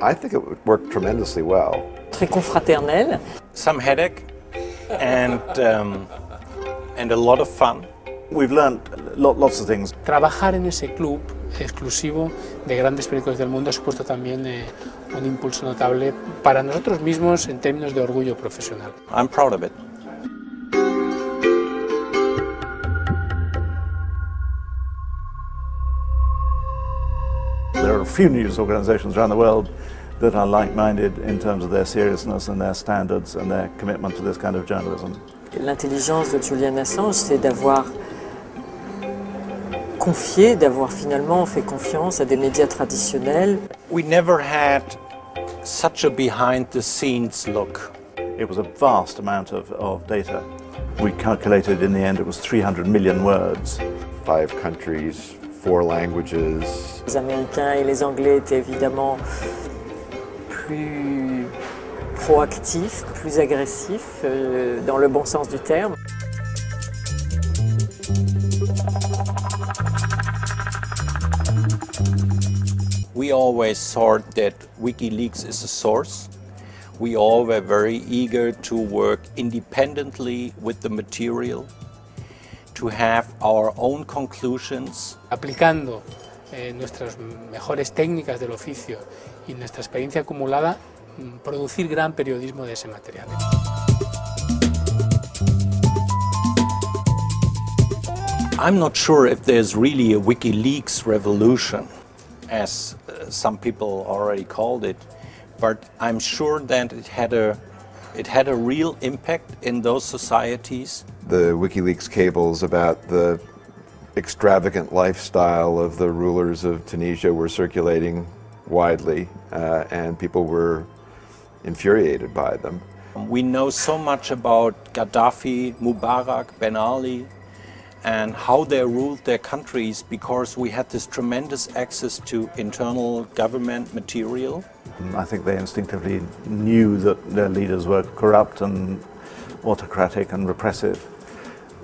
I think it worked tremendously well. Très confraternel. Some headache and a lot of fun. We've learned lots of things. Trabajar en ese club exclusivo de grandes periódicos del mundo ha supuesto también un impulso notable para nosotros mismos en términos de orgullo profesional. I'm proud of it. There are a few news organizations around the world that are like-minded in terms of their seriousness and their standards and their commitment to this kind of journalism. L'intelligence de Julian Assange, c'est d'avoir confié, d'avoir finalement fait confiance à des médias traditionnels. We never had such a behind-the-scenes look. It was a vast amount of data. We calculated in the end it was 300 million words. 5 countries, 4 languages. Les Américains et les Anglais étaient évidemment plus proactifs, plus agressifs, dans le bon sens du terme. We always thought that Wikileaks is a source. We all were very eager to work independently with the material, to have our own conclusions. Aplicando nuestras mejores técnicas del oficio y nuestra experiencia acumulada, producir gran periodismo de ese material. I'm not sure if there's really a Wikileaks revolution, as some people already called it, but I'm sure that it had a real impact in those societies. The Wikileaks cables about the extravagant lifestyle of the rulers of Tunisia were circulating widely, and people were infuriated by them. We know so much about Gaddafi, Mubarak, Ben Ali, and how they ruled their countries because we had this tremendous access to internal government material. I think they instinctively knew that their leaders were corrupt and autocratic and repressive.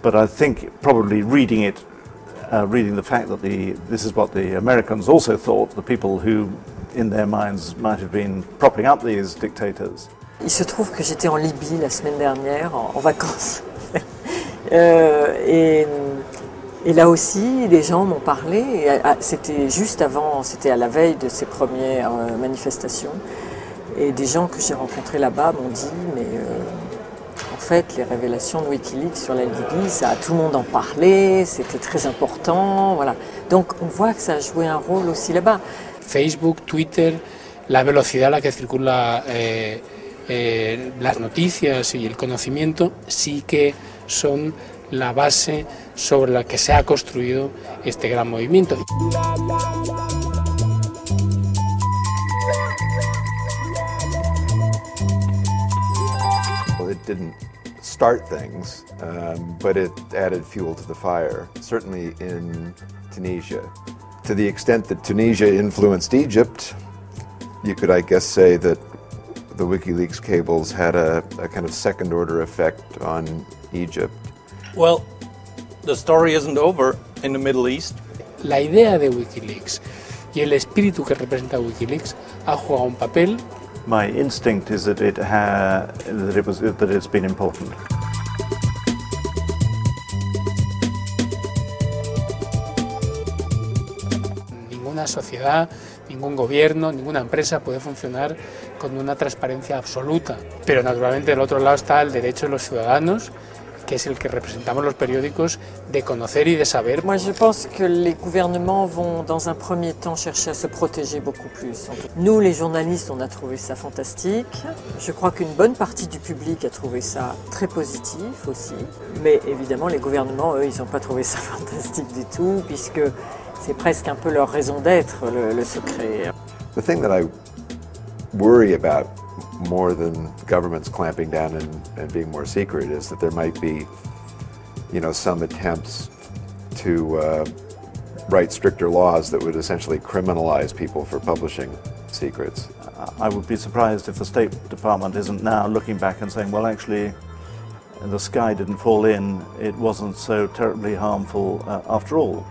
But I think probably reading it, reading the fact that this is what the Americans also thought, the people who in their minds might have been propping up these dictators. Il se trouve que j'étais en Libye la semaine dernière, en vacances. Et là aussi, des gens m'ont parlé, c'était juste avant, c'était à la veille de ces premières manifestations, et des gens que j'ai rencontrés là-bas m'ont dit, mais en fait, les révélations de Wikileaks sur la Libye, tout le monde en parlait, c'était très important, voilà. Donc on voit que ça a joué un rôle aussi là-bas. Facebook, Twitter, la velocidad a la que circula las noticias y el conocimiento sí que son la base sobre la que se ha construido este gran movimiento. Well, it didn't start things, but it added fuel to the fire, certainly in Tunisia. To the extent that Tunisia influenced Egypt, you could, I guess, say that the Wikileaks cables had a kind of second-order effect on Egypt. Well, the story isn't over in the Middle East. La idea de Wikileaks y el espíritu que representa Wikileaks ha jugado un papel. My instinct is that it's been important. Ninguna sociedad, ningún gobierno, ninguna empresa puede funcionar con una transparencia absoluta. Pero naturalmente del otro lado está el derecho de los ciudadanos, que es el que representamos los periódicos, de conocer y de saber. Moi, je pense que les gouvernements vont, dans un premier temps, chercher à se protéger beaucoup plus. Nous, les journalistes, on a trouvé ça fantastique. Je crois qu'une bonne partie du public a trouvé ça très positif aussi. Mais évidemment, les gouvernements, eux, ils n'ont pas trouvé ça fantastique du tout, puisque c'est presque un peu leur raison d'être, le secret. The thing that I worry about more than governments clamping down and being more secret is that there might be, some attempts to write stricter laws that would essentially criminalize people for publishing secrets. I would be surprised if the State Department isn't now looking back and saying, well, actually, the sky didn't fall in, it wasn't so terribly harmful after all.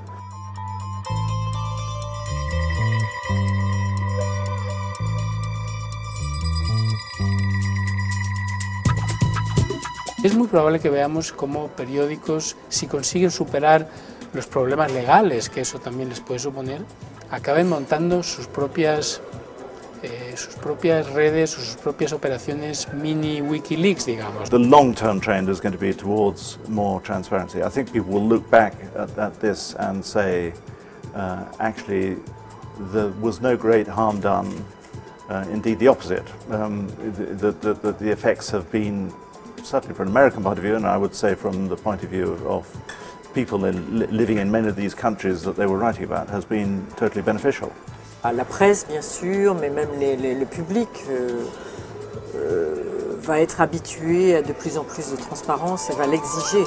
es muy probable que veamos cómo periódicos, si consiguen superar los problemas legales que eso también les puede suponer, acaben montando sus propias redes o sus propias operaciones mini Wikileaks, digamos. The long-term trend is going to be towards more transparency. I think people will look back at this and say, actually, there was no great harm done. Indeed, the opposite. The effects have been, certainly from an American point of view, and I would say from the point of view of people living in many of these countries that they were writing about, has been totally beneficial. La presse, bien sûr, mais même le public va être habitué à de plus en plus de transparence et va l'exiger.